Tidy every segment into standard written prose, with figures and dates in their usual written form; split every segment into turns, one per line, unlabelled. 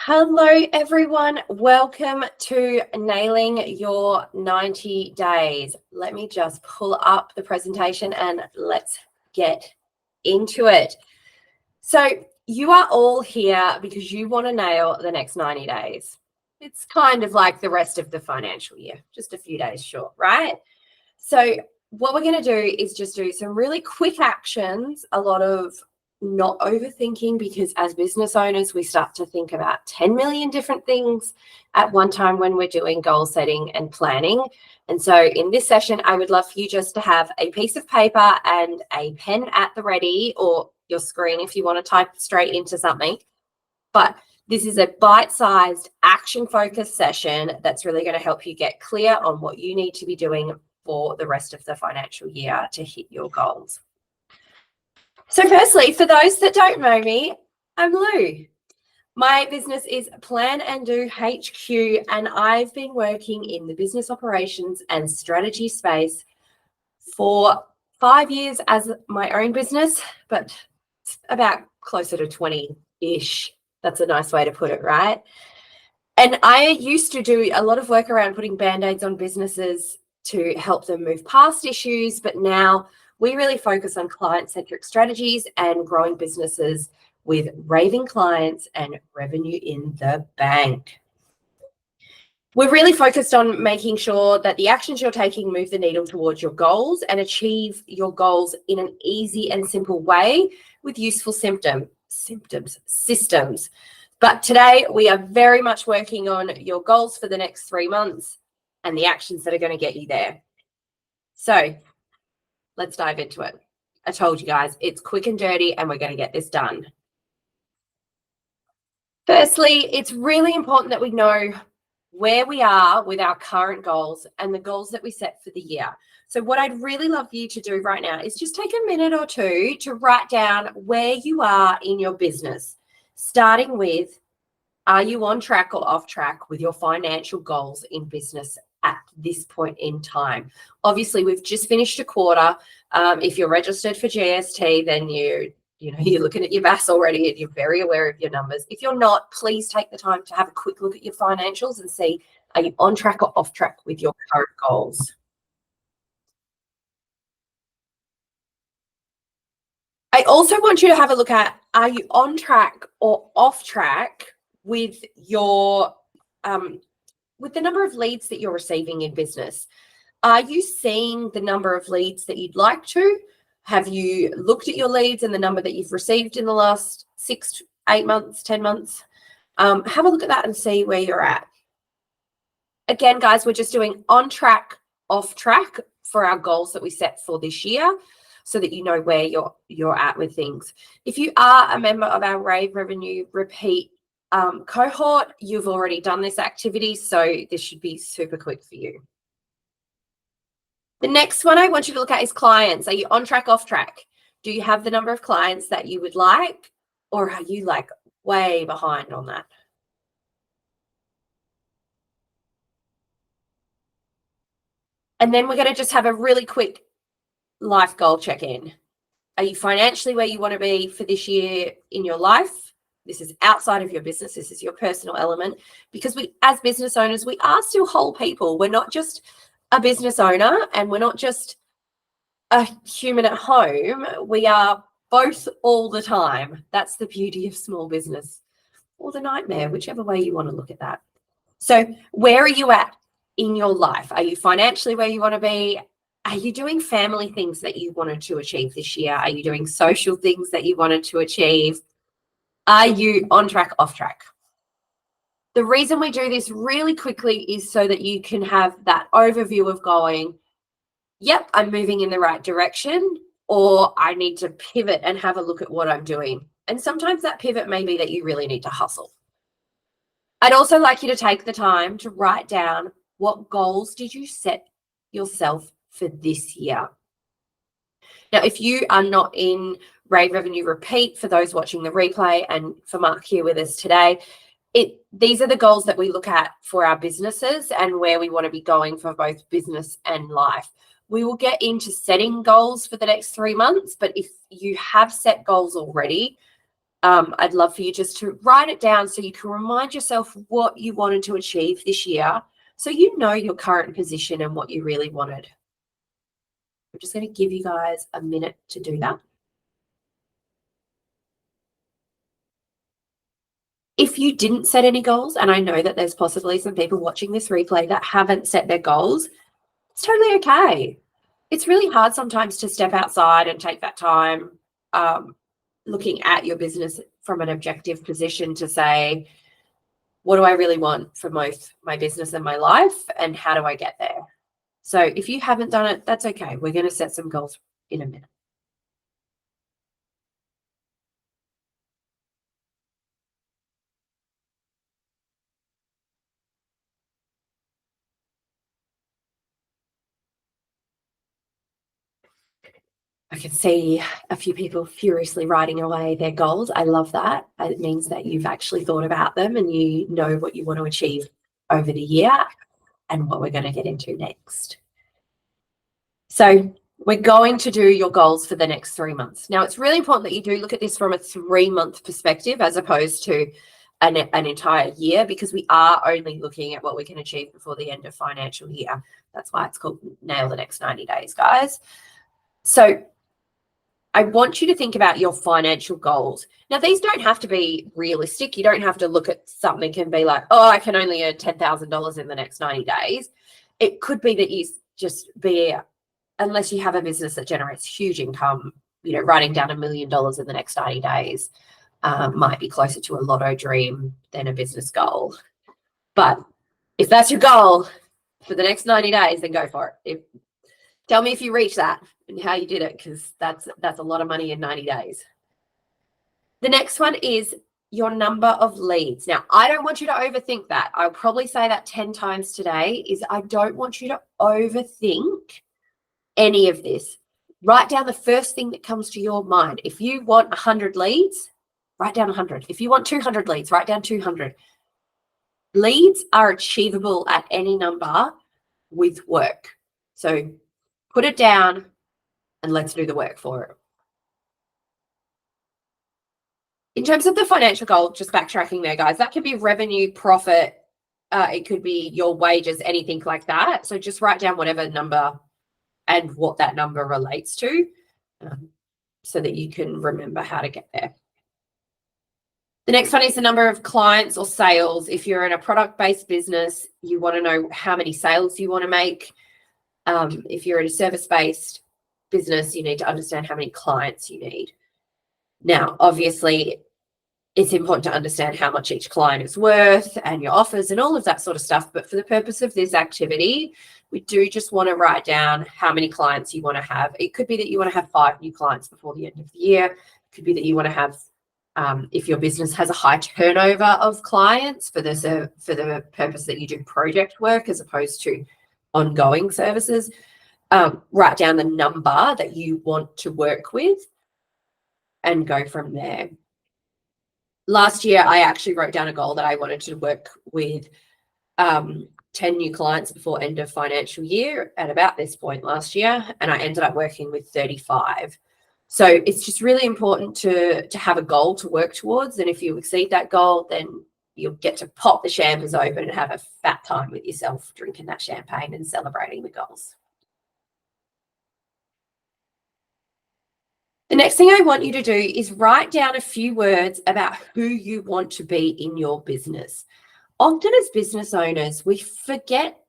Hello, everyone. Welcome to Nailing Your 90 Days. Let me just pull up the presentation and let's get into it. So you are all here because you want to nail the next 90 days. It's kind of like the rest of the financial year, just a few days short, right? So what we're going to do is just do some really quick actions, a lot of not overthinking, because as business owners, we start to think about 10 million different things at one time when we're doing goal setting and planning. And so in this session, I would love for you just to have a piece of paper and a pen at the ready, or your screen if you want to type straight into something. But this is a bite-sized, action-focused session that's really going to help you get clear on what you need to be doing for the rest of the financial year to hit your goals. So firstly, for those that don't know me, I'm Lou. My business is Plan and Do HQ, and I've been working in the business operations and strategy space for 5 years as my own business, but about closer to 20-ish. That's a nice way to put it, right? And I used to do a lot of work around putting band-aids on businesses to help them move past issues, but now we really focus on client-centric strategies and growing businesses with raving clients and revenue in the bank. We're really focused on making sure that the actions you're taking move the needle towards your goals and achieve your goals in an easy and simple way with useful systems. But today we are very much working on your goals for the next 3 months and the actions that are going to get you there. So let's dive into it. I told you guys, it's quick and dirty, and we're going to get this done. Firstly, it's really important that we know where we are with our current goals and the goals that we set for the year. So what I'd really love you to do right now is just take a minute or two to write down where you are in your business, starting with, are you on track or off track with your financial goals in business at this point in time? Obviously, we've just finished a quarter. If you're registered for GST, then you're looking at your VAS already and you're very aware of your numbers. If you're not, please take the time to have a quick look at your financials and see, are you on track or off track with your current goals? I also want you to have a look at, are you on track or off track with your with the number of leads that you're receiving in business? Are you seeing the number of leads that you'd like to? Have you looked at your leads and the number that you've received in the last 6 to 8 months, 10 months? Have a look at that and see where you're at. Again, guys, we're just doing on track, off track for our goals that we set for this year, so that you know where you're at with things. If you are a member of our Rave Revenue Repeat cohort, you've already done this activity, so this should be super quick for you. The next one I want you to look at is clients. Are you on track, off track? Do you have the number of clients that you would like, or are you like way behind on that? And then we're going to just have a really quick life goal check-in. Are you financially where you want to be for this year in your life? This is outside of your business. This is your personal element, because we, as business owners, we are still whole people. We're not just a business owner, and we're not just a human at home. We are both all the time. That's the beauty of small business, or the nightmare, whichever way you want to look at that. So where are you at in your life? Are you financially where you want to be? Are you doing family things that you wanted to achieve this year? Are you doing social things that you wanted to achieve? Are you on track, off track? The reason we do this really quickly is so that you can have that overview of going, yep, I'm moving in the right direction, or I need to pivot and have a look at what I'm doing. And sometimes that pivot may be that you really need to hustle. I'd also like you to take the time to write down, what goals did you set yourself for this year? Now, if you are not in Rave Revenue Repeat, for those watching the replay, and for Mark here with us today, these are the goals that we look at for our businesses and where we want to be going for both business and life. We will get into setting goals for the next 3 months, but if you have set goals already, I'd love for you just to write it down so you can remind yourself what you wanted to achieve this year, so you know your current position and what you really wanted. I'm just going to give you guys a minute to do that. If you didn't set any goals, and I know that there's possibly some people watching this replay that haven't set their goals, it's totally okay. It's really hard sometimes to step outside and take that time looking at your business from an objective position to say, what do I really want for both my business and my life, and how do I get there? So if you haven't done it, that's okay. We're going to set some goals in a minute. I can see a few people furiously writing away their goals. I love that. It means that you've actually thought about them and you know what you want to achieve over the year and what we're going to get into next. So we're going to do your goals for the next 3 months. Now, it's really important that you do look at this from a 3-month perspective as opposed to an entire year, because we are only looking at what we can achieve before the end of financial year. That's why it's called Nail the Next 90 Days, guys. So I want you to think about your financial goals. Now, these don't have to be realistic. You don't have to look at something and be like, oh, I can only earn $10,000 in the next 90 days. It could be that you just be, unless you have a business that generates huge income, writing down $1 million in the next 90 days might be closer to a lotto dream than a business goal. But if that's your goal for the next 90 days, then go for it. Tell me if you reach that and how you did it, because that's a lot of money in 90 days. The next one is your number of leads. Now, I don't want you to overthink that. I'll probably say that 10 times today, is I don't want you to overthink any of this. Write down the first thing that comes to your mind. If you want 100 leads, write down 100. If you want 200 leads, write down 200. Leads are achievable at any number with work. So put it down and let's do the work for it. In terms of the financial goal, just backtracking there, guys, that could be revenue, profit. It could be your wages, anything like that. So just write down whatever number and what that number relates to so that you can remember how to get there. The next one is the number of clients or sales. If you're in a product-based business, you want to know how many sales you want to make. If you're in a service-based business, you need to understand how many clients you need. Now, obviously, it's important to understand how much each client is worth and your offers and all of that sort of stuff. But for the purpose of this activity, we do just want to write down how many clients you want to have. It could be that you want to have 5 new clients before the end of the year. It could be that you want to have, if your business has a high turnover of clients for the purpose that you do project work as opposed to ongoing services, write down the number that you want to work with and go from there. Last year, I actually wrote down a goal that I wanted to work with 10 new clients before end of financial year at about this point last year, and I ended up working with 35. So it's just really important to have a goal to work towards, and if you exceed that goal, then you'll get to pop the champers open and have a fat time with yourself, drinking that champagne and celebrating the goals. The next thing I want you to do is write down a few words about who you want to be in your business. Often as business owners, we forget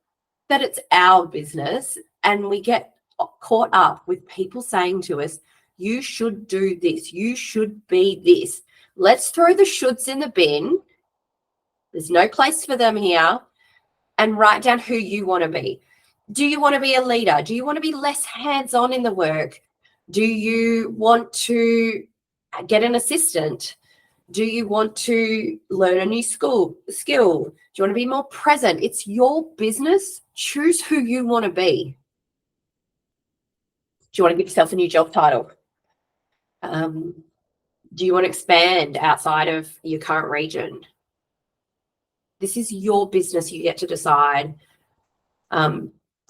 that it's our business and we get caught up with people saying to us, you should do this, you should be this. Let's throw the shoulds in the bin. There's no place for them here. And write down who you want to be. Do you want to be a leader? Do you want to be less hands-on in the work? Do you want to get an assistant? Do you want to learn a new skill? Do you want to be more present? It's your business. Choose who you want to be. Do you want to give yourself a new job title? Do you want to expand outside of your current region? This is your business. You get to decide.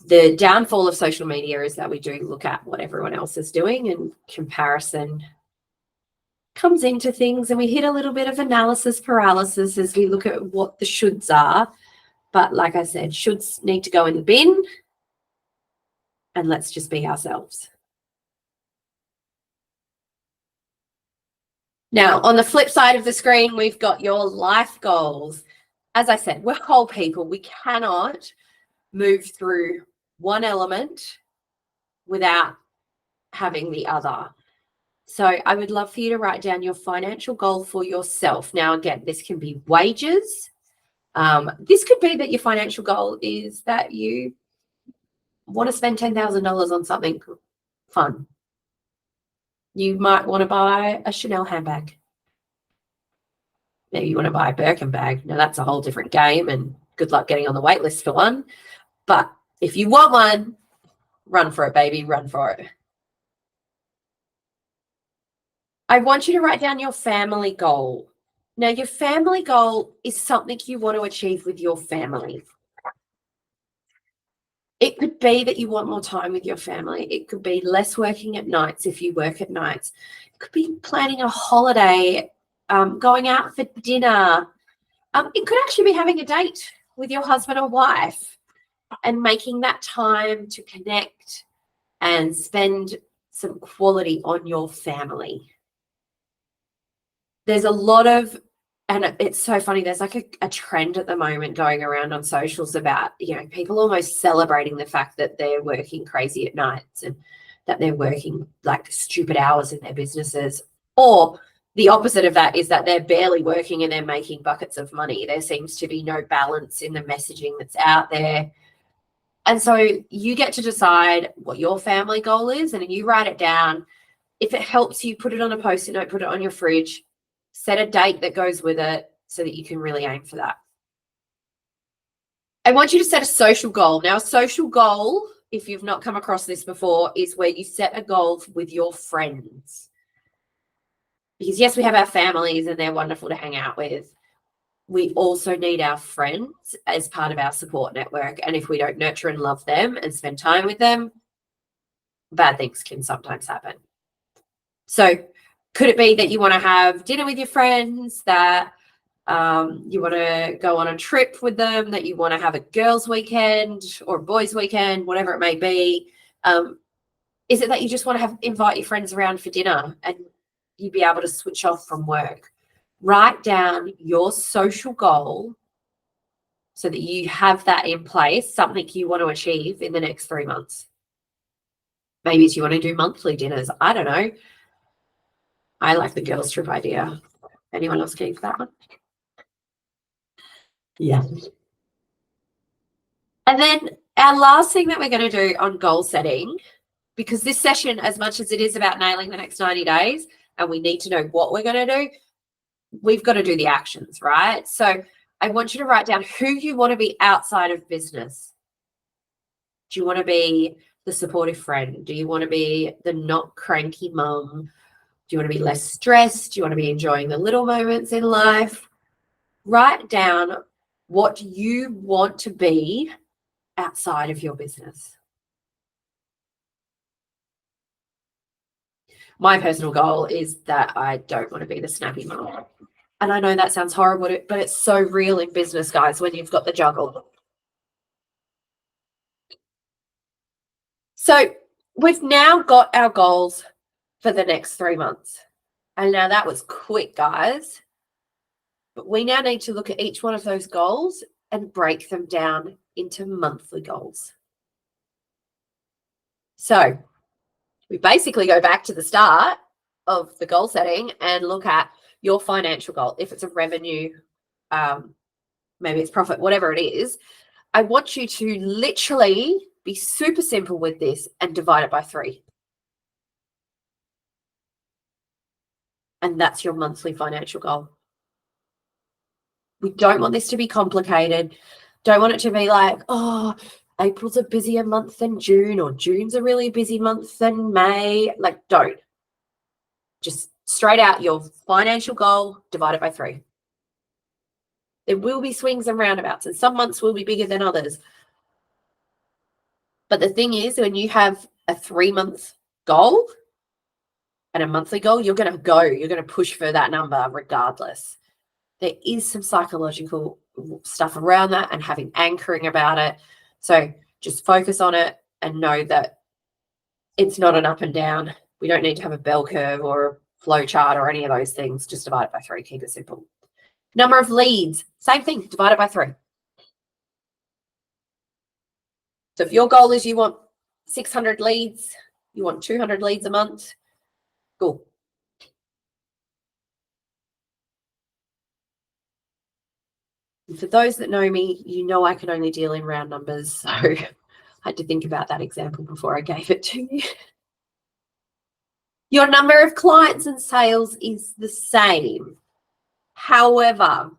The downfall of social media is that we do look at what everyone else is doing, and comparison comes into things, and we hit a little bit of analysis paralysis as we look at what the shoulds are. But like I said, shoulds need to go in the bin, and let's just be ourselves. Now, on the flip side of the screen, we've got your life goals. As I said, we're whole people. We cannot move through one element without having the other. So I would love for you to write down your financial goal for yourself. Now, again, this can be wages. This could be that your financial goal is that you want to spend $10,000 on something fun. You might want to buy a Chanel handbag. Maybe you want to buy a Birkin bag. Now, that's a whole different game, and good luck getting on the wait list for one. But if you want one, run for it, baby, run for it. I want you to write down your family goal. Now, your family goal is something you want to achieve with your family. It could be that you want more time with your family. It could be less working at nights if you work at nights. It could be planning a holiday, going out for dinner. It could actually be having a date with your husband or wife and making that time to connect and spend some quality on your family. There's a lot of, and it's so funny, there's like a trend at the moment going around on socials about, people almost celebrating the fact that they're working crazy at nights and that they're working like stupid hours in their businesses. Or the opposite of that is that they're barely working and they're making buckets of money. There seems to be no balance in the messaging that's out there. And so you get to decide what your family goal is, and you write it down. If it helps you, put it on a Post-it note, put it on your fridge, set a date that goes with it so that you can really aim for that. I want you to set a social goal. Now, a social goal, if you've not come across this before, is where you set a goal with your friends. Because yes, we have our families and they're wonderful to hang out with. We also need our friends as part of our support network. And if we don't nurture and love them and spend time with them, bad things can sometimes happen. So could it be that you want to have dinner with your friends, that you want to go on a trip with them, that you want to have a girls' weekend or a boys' weekend, whatever it may be? Is it that you just want to invite your friends around for dinner and you be able to switch off from work? Write down your social goal so that you have that in place, something you want to achieve in the next 3 months. Maybe it's you want to do monthly dinners. I don't know. I like the girls' trip idea. Anyone else keen for that one? Yeah. And then our last thing that we're going to do on goal setting, because this session, as much as it is about nailing the next 90 days, and we need to know what we're going to do, we've got to do the actions, right? So I want you to write down who you want to be outside of business. Do you want to be the supportive friend? Do you want to be the not cranky mum? Do you want to be less stressed? Do you want to be enjoying the little moments in life? Write down what you want to be outside of your business. My personal goal is that I don't want to be the snappy mom. And I know that sounds horrible, but it's so real in business, guys, when you've got the juggle. So we've now got our goals for the next 3 months. And now that was quick, guys. But we now need to look at each one of those goals and break them down into monthly goals. So we basically go back to the start of the goal setting and look at your financial goal. If it's a revenue, maybe it's profit, whatever it is, I want you to literally be super simple with this and divide it by 3. And that's your monthly financial goal. We don't want this to be complicated. Don't want it to be like, oh, April's a busier month than June, or June's a really busy month than May. Like, don't. Just straight out your financial goal, divide it by 3. There will be swings and roundabouts, and some months will be bigger than others. But the thing is, when you have a 3-month goal, and a monthly goal, you're going to push for that number regardless. There is some psychological stuff around that and having anchoring about it. So just focus on it and know that it's not an up and down. We don't need to have a bell curve or a flow chart or any of those things. Just divide it by 3. Keep it simple. Number of leads, same thing, divide it by 3. So if your goal is you want 600 leads, you want 200 leads a month, cool. And for those that know me, you know I can only deal in round numbers. So I had to think about that example before I gave it to you. Your number of clients and sales is the same. However,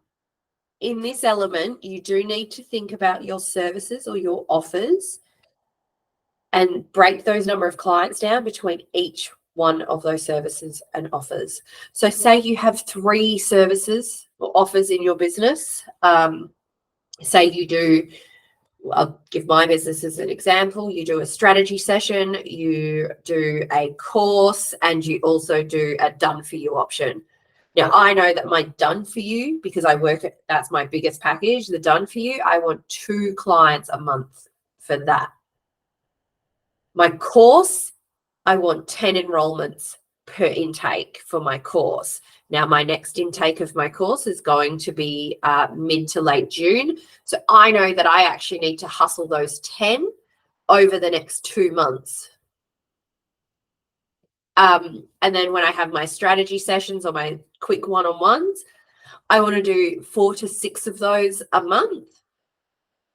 in this element, you do need to think about your services or your offers and break those number of clients down between each one of those services and offers. So say you have 3 services or offers in your business. Say you do, I'll give my business as an example. You do a strategy session, you do a course, and you also do a done for you option. Now, I know that my done for you, because that's my biggest package, the done for you, I want 2 clients a month for that. My course, I want 10 enrollments per intake for my course. Now, my next intake of my course is going to be mid to late June. So I know that I actually need to hustle those 10 over the next 2 months. And then when I have my strategy sessions or my quick one-on-ones, I want to do 4 to 6 of those a month.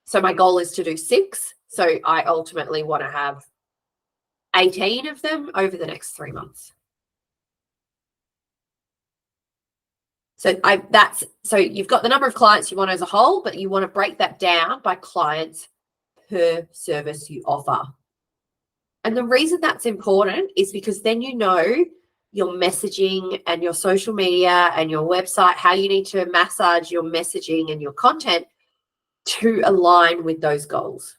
So my goal is to do 6. So I ultimately want to have 18 of them over the next 3 months. So you've got the number of clients you want as a whole, but you want to break that down by clients per service you offer. And the reason that's important is because then you know your messaging and your social media and your website, how you need to massage your messaging and your content to align with those goals.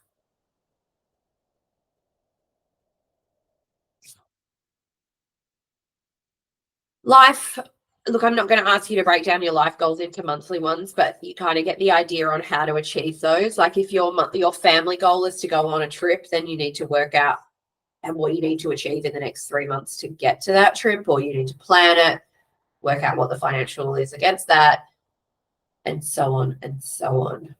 Life, look, I'm not going to ask you to break down your life goals into monthly ones, but you kind of get the idea on how to achieve those. Like if your family goal is to go on a trip, then you need to work out and what you need to achieve in the next 3 months to get to that trip, or you need to plan it, work out what the financial is against that, and so on and so on.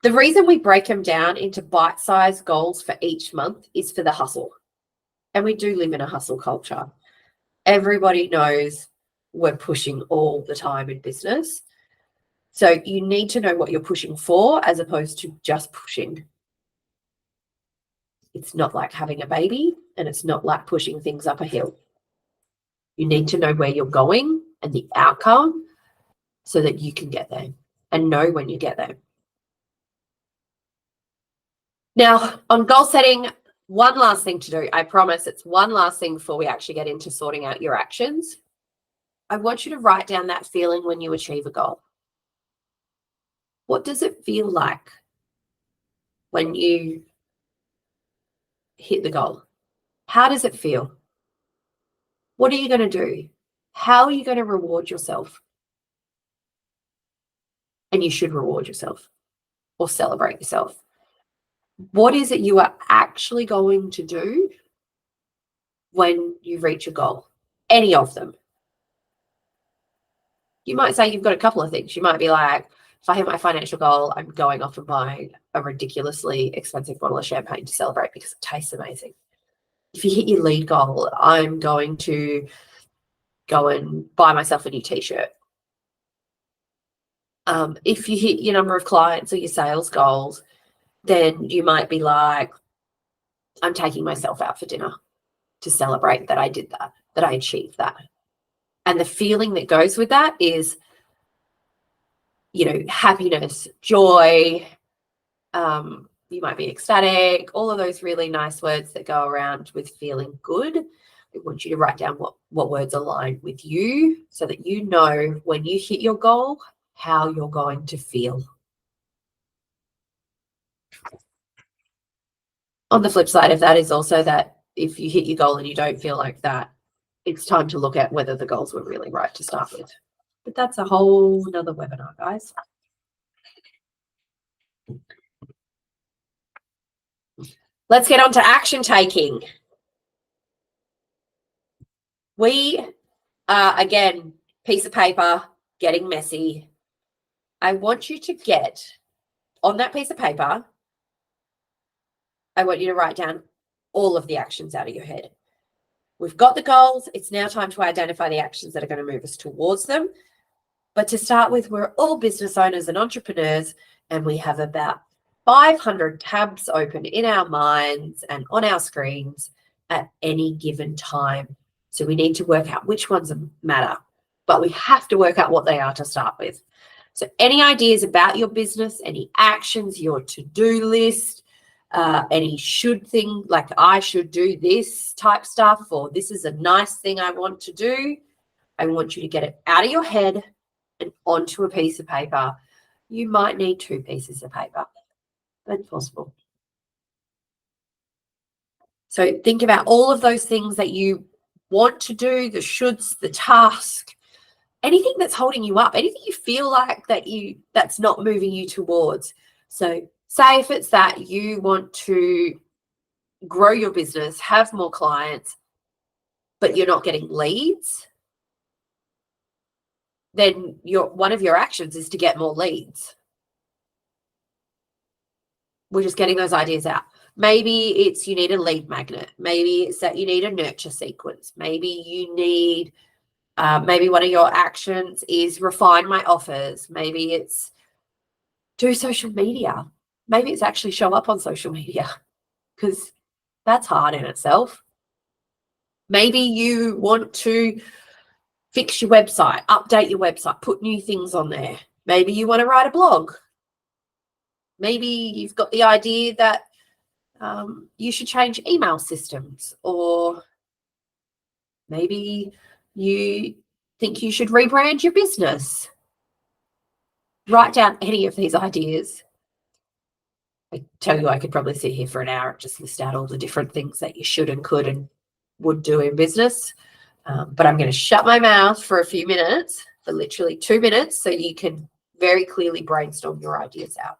The reason we break them down into bite-sized goals for each month is for the hustle. And we do live in a hustle culture. Everybody knows we're pushing all the time in business. So you need to know what you're pushing for as opposed to just pushing. It's not like having a baby, and it's not like pushing things up a hill. You need to know where you're going and the outcome so that you can get there and know when you get there. Now, on goal setting, one last thing to do. I promise it's one last thing before we actually get into sorting out your actions. I want you to write down that feeling when you achieve a goal. What does it feel like when you hit the goal? How does it feel? What are you going to do? How are you going to reward yourself? And you should reward yourself or celebrate yourself. What is it you are actually going to do when you reach a goal? Any of them. You might say you've got a couple of things. You might be like, if I hit my financial goal, I'm going off and buying a ridiculously expensive bottle of champagne to celebrate because it tastes amazing. If you hit your lead goal, I'm going to go and buy myself a new t-shirt. If you hit your number of clients or your sales goals, then you might be like, I'm taking myself out for dinner to celebrate that I did that I achieved that. And the feeling that goes with that is, happiness, joy. You might be ecstatic, all of those really nice words that go around with feeling good. I want you to write down what words align with you so that you know when you hit your goal, how you're going to feel. On the flip side of that is also that if you hit your goal and you don't feel like that, it's time to look at whether the goals were really right to start with. But that's a whole nother webinar, guys. Let's get on to action taking. We are, again, piece of paper, getting messy. I want you to get on that piece of paper, I want you to write down all of the actions out of your head. We've got the goals. It's now time to identify the actions that are going to move us towards them. But to start with, we're all business owners and entrepreneurs, and we have about 500 tabs open in our minds and on our screens at any given time. So we need to work out which ones matter, but we have to work out what they are to start with. So any ideas about your business, any actions, your to-do list, any should thing, like I should do this type stuff, or this is a nice thing I want to do, I want you to get it out of your head and onto a piece of paper. You might need 2 pieces of paper. That's possible. So think about all of those things that you want to do, the shoulds, the task, anything that's holding you up, anything you feel like that's not moving you towards. So say if it's that you want to grow your business, have more clients, but you're not getting leads, then one of your actions is to get more leads. We're just getting those ideas out. Maybe it's you need a lead magnet. Maybe it's that you need a nurture sequence. Maybe you need, maybe one of your actions is refine my offers. Maybe it's do social media. Maybe it's actually show up on social media, because that's hard in itself. Maybe you want to fix your website, update your website, put new things on there. Maybe you want to write a blog. Maybe you've got the idea that you should change email systems, or maybe you think you should rebrand your business. Write down any of these ideas. I tell you, I could probably sit here for an hour and just list out all the different things that you should and could and would do in business. But I'm going to shut my mouth for a few minutes, for literally 2 minutes, so you can very clearly brainstorm your ideas out.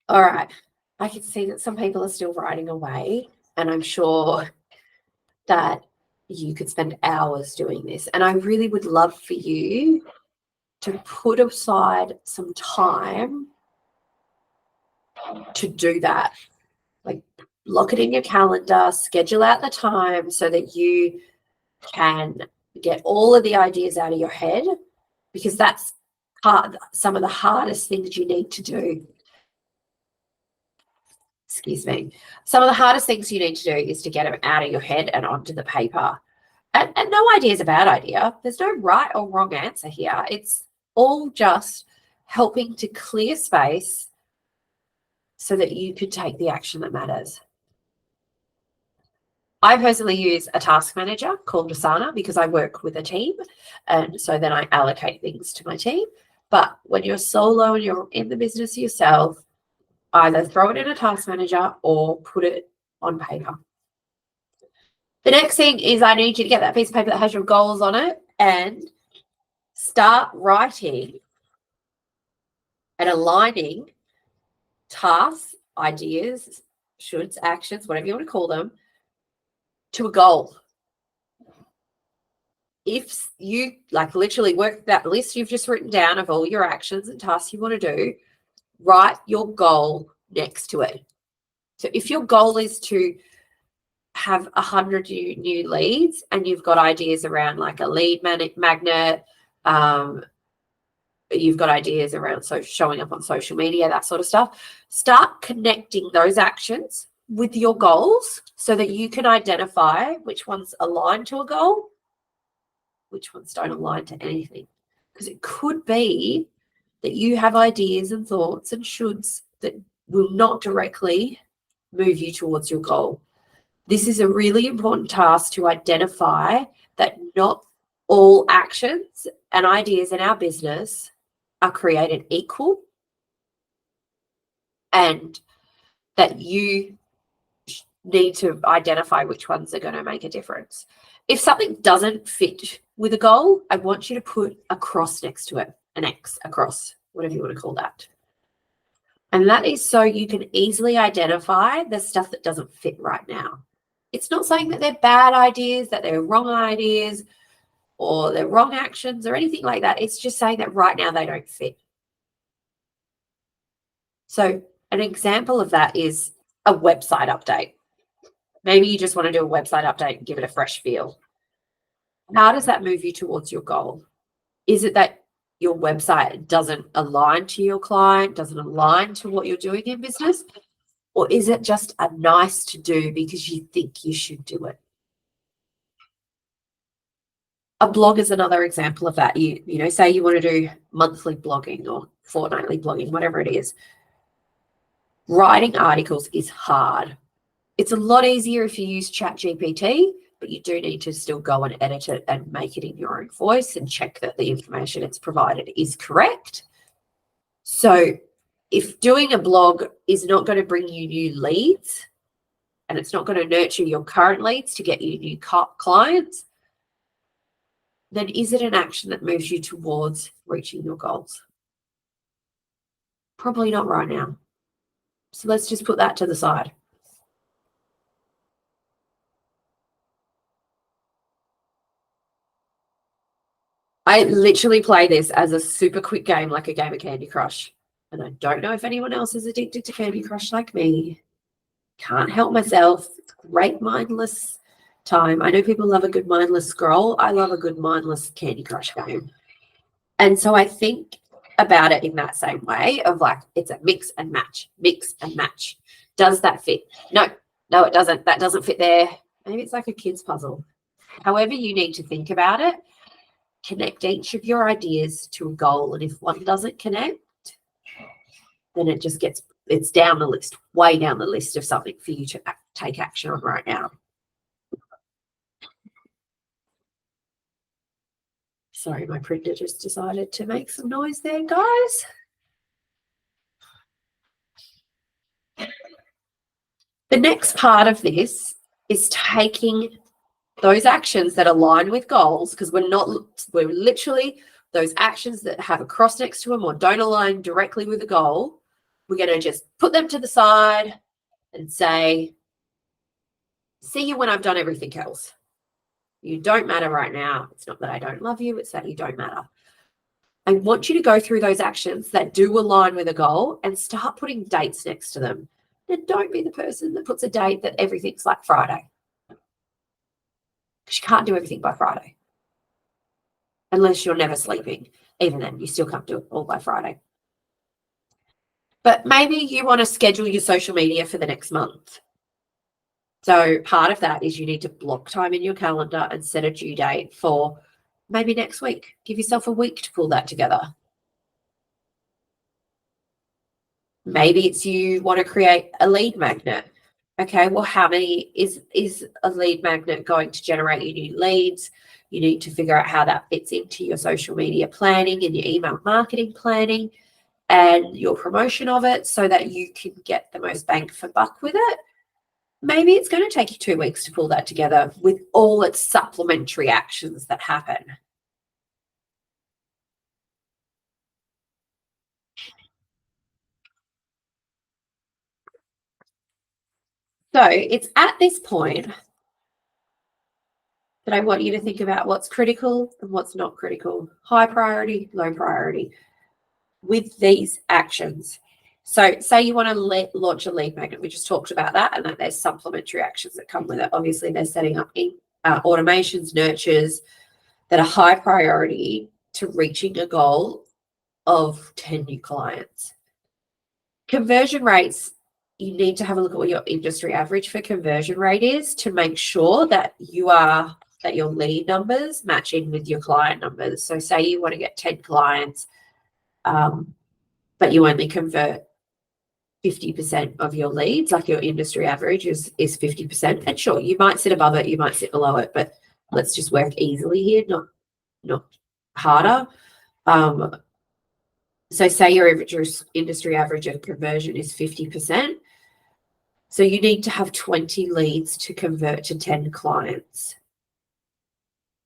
All right. I can see that some people are still writing away, and I'm sure that you could spend hours doing this. And I really would love for you to put aside some time to do that. Like, lock it in your calendar, schedule out the time so that you can get all of the ideas out of your head, because that's some of the hardest things you need to do. Excuse me. Some of the hardest things you need to do is to get them out of your head and onto the paper. And no idea is a bad idea. There's no right or wrong answer here. It's all just helping to clear space so that you could take the action that matters. I personally use a task manager called Asana because I work with a team, and so then I allocate things to my team. But when you're solo and you're in the business yourself, either throw it in a task manager or put it on paper. The next thing is I need you to get that piece of paper that has your goals on it and start writing and aligning tasks, ideas, shoulds, actions, whatever you want to call them, to a goal. If you like literally work that list you've just written down of all your actions and tasks you want to do, write your goal next to it. So if your goal is to have 100 new leads and you've got ideas around like a lead magnet, you've got ideas around showing up on social media, that sort of stuff, start connecting those actions with your goals so that you can identify which ones align to a goal, which ones don't align to anything. Because it could be that you have ideas and thoughts and shoulds that will not directly move you towards your goal. This is a really important task to identify that not all actions and ideas in our business are created equal, and that you need to identify which ones are going to make a difference. If something doesn't fit with a goal, I want you to put a cross next to it, an X, a cross, whatever you want to call that. And that is so you can easily identify the stuff that doesn't fit right now. It's not saying that they're bad ideas, that they're wrong ideas, or they're wrong actions or anything like that. It's just saying that right now they don't fit. So an example of that is a website update. Maybe you just want to do a website update and give it a fresh feel. How does that move you towards your goal? Is it that your website doesn't align to your client, doesn't align to what you're doing in business? Or is it just a nice to do because you think you should do it? A blog is another example of that. You know, say you want to do monthly blogging or fortnightly blogging, whatever it is. Writing articles is hard. It's a lot easier if you use ChatGPT, but you do need to still go and edit it and make it in your own voice and check that the information it's provided is correct. So if doing a blog is not going to bring you new leads and it's not going to nurture your current leads to get you new clients, then is it an action that moves you towards reaching your goals? Probably not right now. So let's just put that to the side. I literally play this as a super quick game, like a game of Candy Crush. And I don't know if anyone else is addicted to Candy Crush like me. Can't help myself. It's great mindless time. I know people love a good mindless scroll. I love a good mindless Candy Crush game. And so I think about it in that same way of like, it's a mix and match, mix and match. Does that fit? No, it doesn't. That doesn't fit there. Maybe it's like a kid's puzzle. However you need to think about it, connect each of your ideas to a goal. And if one doesn't connect, then it's down the list, way down the list of something for you to take action on right now. Sorry, my printer just decided to make some noise there, guys. The next part of this is taking those actions that align with goals, because we're literally those actions that have a cross next to them or don't align directly with the goal. We're going to just put them to the side and say, see you when I've done everything else. You don't matter right now. It's not that I don't love you. It's that you don't matter. I want you to go through those actions that do align with a goal and start putting dates next to them. And don't be the person that puts a date that everything's like Friday. Because you can't do everything by Friday. Unless you're never sleeping. Even then, you still can't do it all by Friday. But maybe you want to schedule your social media for the next month. So part of that is you need to block time in your calendar and set a due date for maybe next week. Give yourself a week to pull that together. Maybe it's you want to create a lead magnet. Okay, well, how many is a lead magnet going to generate you new leads? You need to figure out how that fits into your social media planning and your email marketing planning and your promotion of it so that you can get the most bang for buck with it. Maybe it's going to take you 2 weeks to pull that together with all its supplementary actions that happen. So it's at this point that I want you to think about what's critical and what's not critical, high priority, low priority, with these actions. So say you want to launch a lead magnet. We just talked about that, and that there's supplementary actions that come with it. Obviously, they're setting up automations, nurtures that are high priority to reaching a goal of 10 new clients. Conversion rates, you need to have a look at what your industry average for conversion rate is to make sure that your lead numbers match in with your client numbers. So say you want to get 10 clients, but you only convert 50% of your leads, like your industry average is 50%. And sure, you might sit above it, you might sit below it, but let's just work easily here, not harder. So say your industry average of conversion is 50%. So you need to have 20 leads to convert to 10 clients.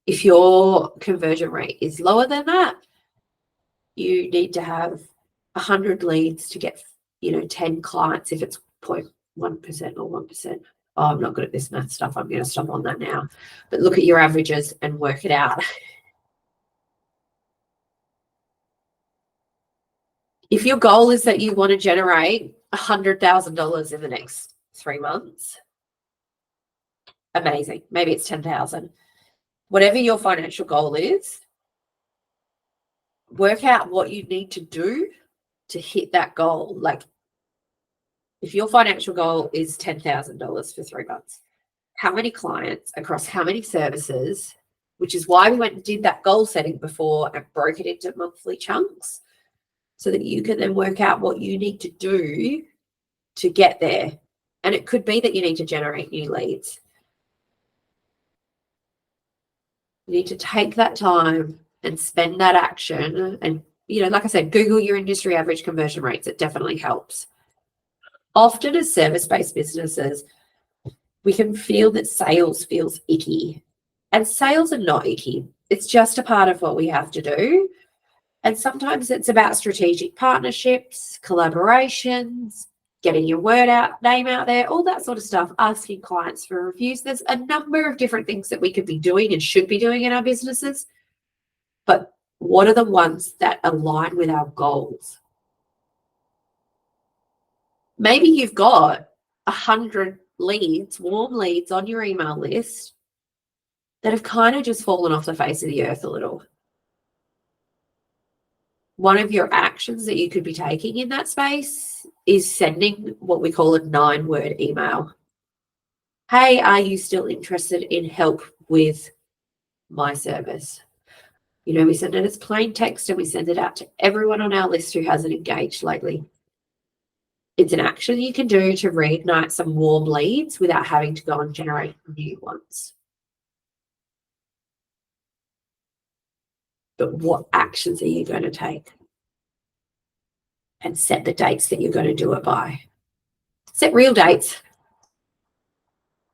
If your conversion rate is lower than that, you need to have 100 leads to get 10 clients if it's 0.1% or 1%. Oh, I'm not good at this math stuff. I'm going to stop on that now. But look at your averages and work it out. If your goal is that you want to generate $100,000 in the next 3 months, amazing. Maybe it's 10,000. Whatever your financial goal is, work out what you need to do to hit that goal. Like if your financial goal is $10,000 for 3 months, how many clients across how many services, which is why we went and did that goal setting before and broke it into monthly chunks so that you can then work out what you need to do to get there. And it could be that you need to generate new leads. You need to take that time and spend that action. And, like I said, Google your industry average conversion rates. It definitely helps. Often as service-based businesses, we can feel that sales feels icky. And sales are not icky. It's just a part of what we have to do. And sometimes it's about strategic partnerships, collaborations, getting your name out there, all that sort of stuff, asking clients for reviews. There's a number of different things that we could be doing and should be doing in our businesses. But what are the ones that align with our goals? Maybe you've got 100 leads, warm leads on your email list that have kind of just fallen off the face of the earth a little. One of your actions that you could be taking in that space is sending what we call a 9-word email. Hey, are you still interested in help with my service? We send it as plain text and we send it out to everyone on our list who hasn't engaged lately. It's an action you can do to reignite some warm leads without having to go and generate new ones. But what actions are you going to take? And set the dates that you're going to do it by. Set real dates.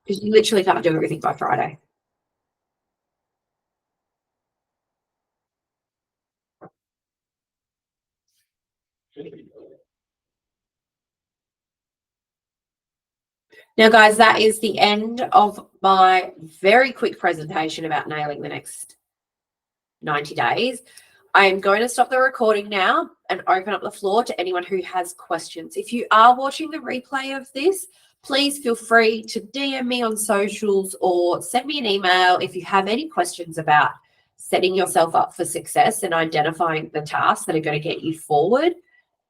Because you literally can't do everything by Friday. Now, guys, that is the end of my very quick presentation about nailing the next 90 days. I am going to stop the recording now and open up the floor to anyone who has questions. If you are watching the replay of this, please feel free to DM me on socials or send me an email if you have any questions about setting yourself up for success and identifying the tasks that are going to get you forward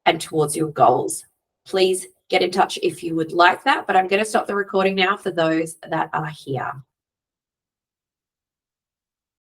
and towards your goals. Please get in touch if you would like that, but I'm going to stop the recording now for those that are here.